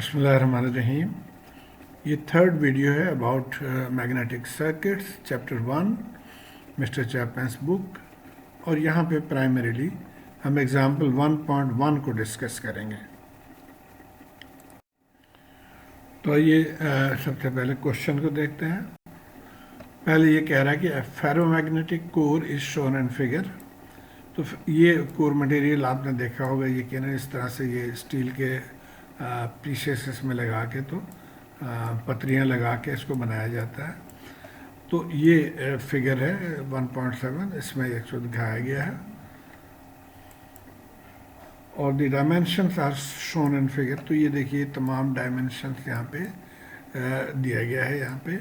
बिस्मिल्लाहिर्रहमानिर्रहीम। ये third video है about magnetic circuits chapter 1 mister Chapman's book, और यहाँ पे प्राइमरीली हम एग्जाम्पल 1.1 को डिस्कस करेंगे। तो ये सबसे पहले क्वेश्चन को देखते हैं। पहले ये कह रहा है कि ferromagnetic core is shown in figure. तो ये कोर मटेरियल आपने देखा होगा, ये कहना इस तरह से ये स्टील के पीसेस इसमें लगा के तो पतरियाँ लगा के इसको बनाया जाता है। तो ये फिगर है 1.7, इसमें एक्चुअली दिखाया गया है और the dimensions are shown in figure. तो ये देखिए तमाम डायमेंशंस यहाँ पे दिया गया है। यहाँ पे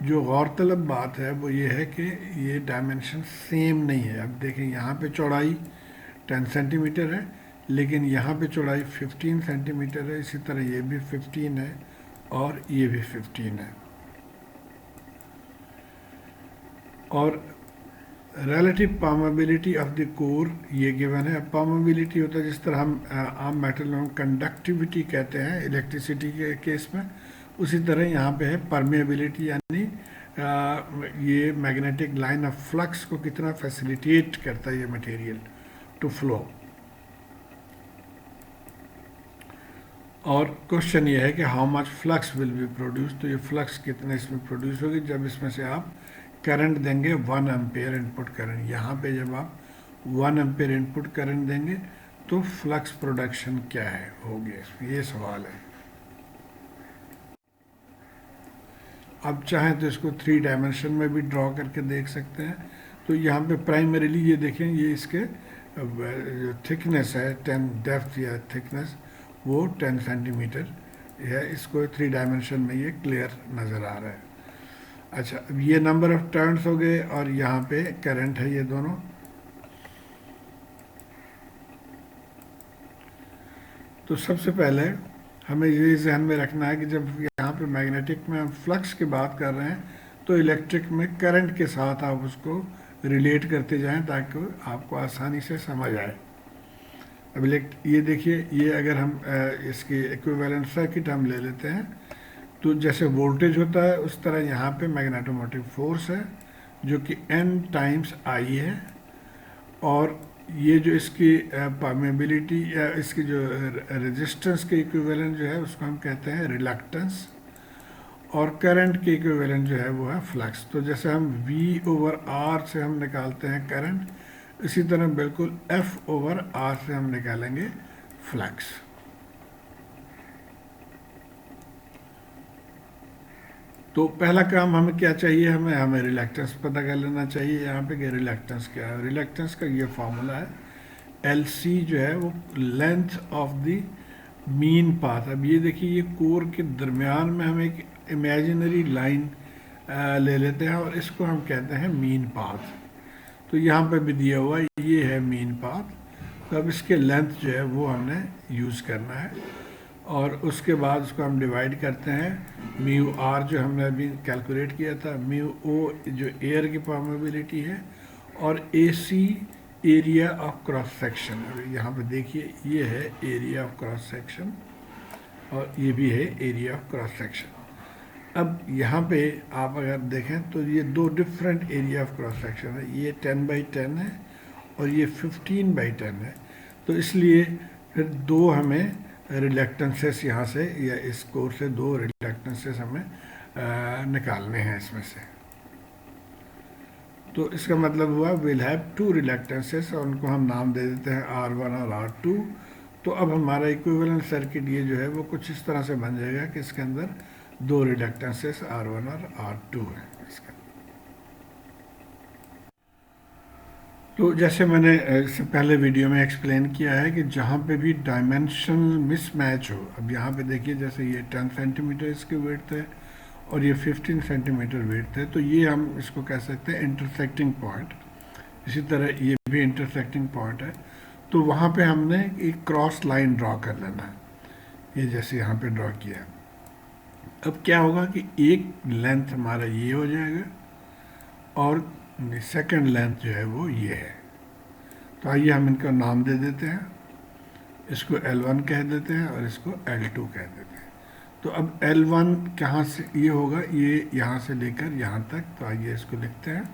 जो गौरतलब बात है वो ये है कि ये डायमेंशन सेम नहीं है। अब देखें यहाँ पे चौड़ाई 10 सेंटीमीटर है, लेकिन यहाँ पे चौड़ाई 15 सेंटीमीटर है। इसी तरह ये भी 15 है और ये भी 15 है। और relative permeability of the core ये गिवन है। परमेबिलिटी होता है जिस तरह हम आम मेटल में हम कंडक्टिविटी कहते हैं इलेक्ट्रिसिटी के केस में, उसी तरह यहाँ पे है परमेबिलिटी, यानी ये मैग्नेटिक लाइन ऑफ फ्लक्स को कितना फैसिलिटेट करता है ये मटेरियल टू फ्लो। और क्वेश्चन ये है कि how much flux will be produce. तो ये फ्लक्स कितने इसमें प्रोड्यूस होगी जब इसमें से आप करंट देंगे 1 एम्पेयर इनपुट करंट। यहाँ पे जब आप 1 एम्पेयर इनपुट करंट देंगे तो फ्लक्स प्रोडक्शन क्या है होगी, ये सवाल है। अब चाहें तो इसको 3 डायमेंशन में भी ड्रॉ करके देख सकते हैं। तो यहाँ पे प्राइमरीली ये देखें, ये इसके जो थिकनेस है 10 डेप्थ या थिकनेस वो 10 सेंटीमीटर है। इसको 3 डायमेंशन में ये क्लियर नज़र आ रहा है। अच्छा, अब ये नंबर ऑफ टर्न्स हो गए और यहाँ पे करंट है ये दोनों। तो सबसे पहले हमें ये ध्यान में रखना है कि जब यहाँ पे मैग्नेटिक में हम फ्लक्स की बात कर रहे हैं तो इलेक्ट्रिक में करंट के साथ आप उसको रिलेट करते जाएं ताकि आपको आसानी से समझ आए। अब ये देखिए, ये अगर हम इसकी इक्विवेलेंट सर्किट हम ले लेते हैं तो जैसे वोल्टेज होता है उस तरह यहाँ पे मैग्नेटोमोटिव फोर्स है जो कि N टाइम्स I है। और ये जो इसकी परमेबिलिटी या इसकी जो रेजिस्टेंस के इक्विवेलेंट जो है उसको हम कहते हैं रिलक्टेंस, और करंट के इक्विवेलेंट जो है वो है फ्लक्स। तो जैसे हम V/R से हम निकालते हैं करंट, इसी तरह बिल्कुल F/R से हम निकालेंगे फ्लक्स। तो पहला काम हमें क्या चाहिए, हमें रिलक्टेंस पता कर लेना चाहिए। यहाँ पे कि रिलक्टेंस क्या है। रिलक्टेंस का ये फार्मूला है LC जो है वो length of the mean path. अब ये देखिए, ये कोर के दरमियान में हम एक इमेजिनरी लाइन ले लेते हैं और इसको हम कहते हैं मीन पाथ। तो यहाँ पे भी दिया हुआ ये है मीन पाथ। तो अब इसके लेंथ जो है वो हमने यूज़ करना है और उसके बाद उसको हम डिवाइड करते हैं। म्यू आर जो हमने अभी कैलकुलेट किया था, म्यू ओ जो एयर की परमेबिलिटी है, और AC area of cross section. यहाँ पे देखिए ये है एरिया ऑफ क्रॉस सेक्शन और ये भी है एरिया ऑफ क्रॉस सेक्शन। अब यहाँ पे आप अगर देखें तो ये 2 different area of cross section है। ये 10/10 है और ये 15/10 है। तो इसलिए फिर 2 हमें रिलक्टेंसेस यहाँ से या इस कोर से 2 रिलक्टेंसेस हमें निकालने हैं इसमें से। तो इसका मतलब हुआ विल हैव 2 रिलक्टेंसेस और उनको हम नाम दे देते हैं R1 और R2। तो अब हमारा इक्विवेलेंट सर्किट ये जो है वो कुछ इस तरह से बन जाएगा कि इसके अंदर 2 रिलक्टेंसेस R1 और R2 है इसका। तो जैसे मैंने इससे पहले वीडियो में एक्सप्लेन किया है कि जहाँ पे भी डायमेंशनल मिसमैच हो, अब यहाँ पे देखिए जैसे ये 10 सेंटीमीटर इसकी वेट है और ये 15 सेंटीमीटर वेट है, तो ये हम इसको कह सकते हैं इंटरसेक्टिंग पॉइंट। इसी तरह ये भी इंटरसेक्टिंग पॉइंट है। तो वहाँ पे हमने एक क्रॉस लाइन ड्रॉ कर लेना है, ये जैसे यहाँ पे ड्रॉ किया। अब क्या होगा कि एक लेंथ हमारा ये हो जाएगा और सेकंड लेंथ जो है वो ये है। तो आइए हम इनका नाम दे देते हैं। इसको L1 कह देते हैं और इसको L2 कह देते हैं। तो अब L1 कहाँ से ये होगा, ये यहाँ से लेकर यहाँ तक, तो आइए इसको लिखते हैं।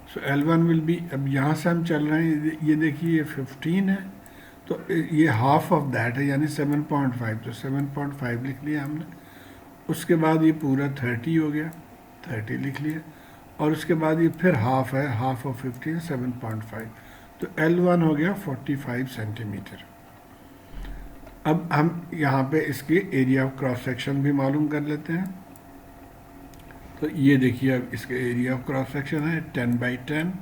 सो L1 विल बी, अब यहाँ से हम चल रहे हैं, ये देखिए ये 15 है, तो ये हाफ ऑफ दैट है यानी 7.5, तो 7.5 लिख लिया हमने। उसके बाद ये पूरा 30 हो गया, 30 लिख लिया, और उसके बाद ये फिर हाफ है, हाफ ऑफ 15 7.5, तो L1 हो गया 45 सेंटीमीटर। अब हम यहाँ पे इसके एरिया ऑफ क्रॉस सेक्शन भी मालूम कर लेते हैं। तो ये देखिए अब इसके एरिया ऑफ क्रॉस सेक्शन है 10/10,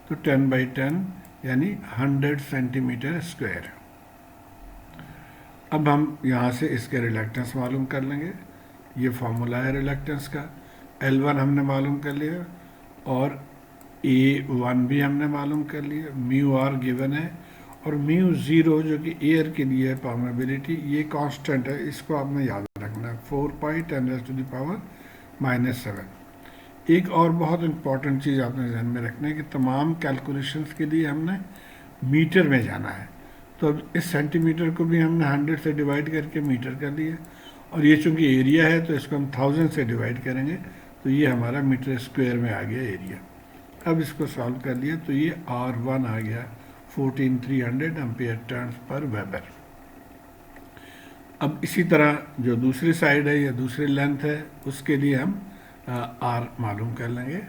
तो 10/10 यानी 100 सेंटीमीटर स्क्वायर। अब हम यहाँ से इसके रिलक्टेंस मालूम कर लेंगे। ये फॉर्मूला है रिलक्टेंस का। L1 हमने मालूम कर लिया और A1 भी हमने मालूम कर लिया। म्यू आर गिवन है और म्यू ज़ीरो जो कि एयर के लिए है परमेबिलिटी, ये कांस्टेंट है, इसको आपने याद रखना है, 4π10⁻⁻⁷। एक और बहुत इंपॉर्टेंट चीज़ आपने ध्यान में रखना है कि तमाम कैलकुलेशंस के लिए हमने मीटर में जाना है। तो अब इस सेंटीमीटर को भी हमने 100 से डिवाइड करके मीटर कर लिया, और ये चूँकि एरिया है तो इसको हम 1000 से डिवाइड करेंगे, तो ये हमारा मीटर स्क्वायर में आ गया एरिया। अब इसको सॉल्व कर लिया तो ये R1 आ गया 14300 एम्पियर टर्न्स पर वेबर। अब इसी तरह जो दूसरी साइड है या दूसरी लेंथ है उसके लिए हम R मालूम कर लेंगे।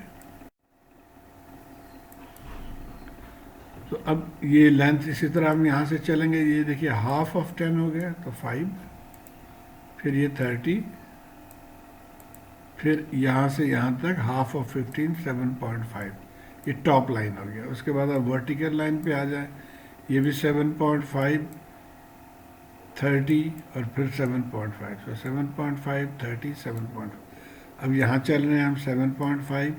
तो अब ये लेंथ इसी तरह हम यहाँ से चलेंगे, ये देखिए हाफ ऑफ 10 हो गया तो 5, फिर ये 30, फिर यहाँ से यहाँ तक हाफ ऑफ 15 7.5, ये टॉप लाइन हो गया। उसके बाद आप वर्टिकल लाइन पे आ जाए, ये भी 7.5 30 और फिर 7.5, तो 7.5 30 7.5। अब यहाँ चल रहे हैं हम 7.5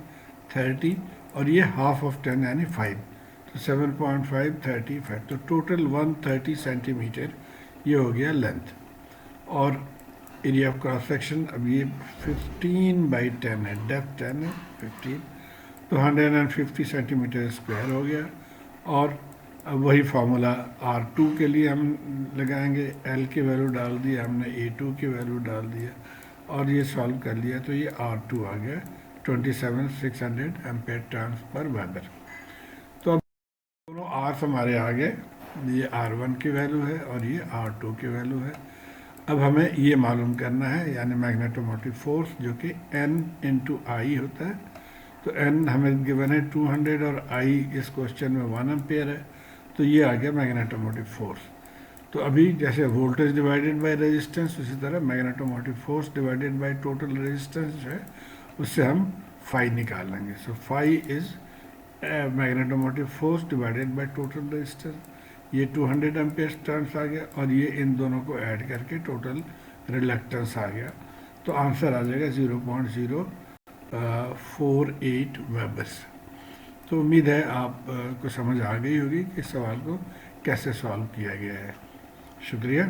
30 और ये हाफ ऑफ 10 यानी 5, तो 7.5 35, तो टोटल 130 सेंटीमीटर ये हो गया लेंथ। और एरिया ऑफ क्रॉस सेक्शन अब ये 15/10 है, डेप्थ 10 है 15, तो 150 सेंटीमीटर स्क्वायर हो गया। और अब वही फार्मूला R2 के लिए हम लगाएंगे, L की वैल्यू डाल दी हमने, A2 की वैल्यू डाल दिया और ये सॉल्व कर लिया, तो ये R2 आ गया 27600 एम्पेयर टर्न्स पर वेबर। तो अब दोनों आर्स हमारे आ गए, ये R1 की वैल्यू है और ये R2 की वैल्यू है। अब हमें ये मालूम करना है यानी मैग्नेटोमोटिव फोर्स जो कि N × I होता है। तो N हमें गिवन है 200 और I इस क्वेश्चन में 1 एम्पेयर है, तो ये आ गया मैग्नेटोमोटिव फोर्स। तो अभी जैसे वोल्टेज डिवाइडेड बाय रेजिस्टेंस, उसी तरह magnetomotive force divided by total resistance जो है उससे हम फाई निकाल लेंगे। So phi is magnetomotive force divided by total resistance. ये 200 एम्पेयर टर्न्स आ गया और ये इन दोनों को ऐड करके टोटल रिलक्टेंस आ गया, तो आंसर आ जाएगा 0.048 वेबर्स। तो उम्मीद है आप को समझ आ गई होगी कि इस सवाल को कैसे सॉल्व किया गया है। शुक्रिया।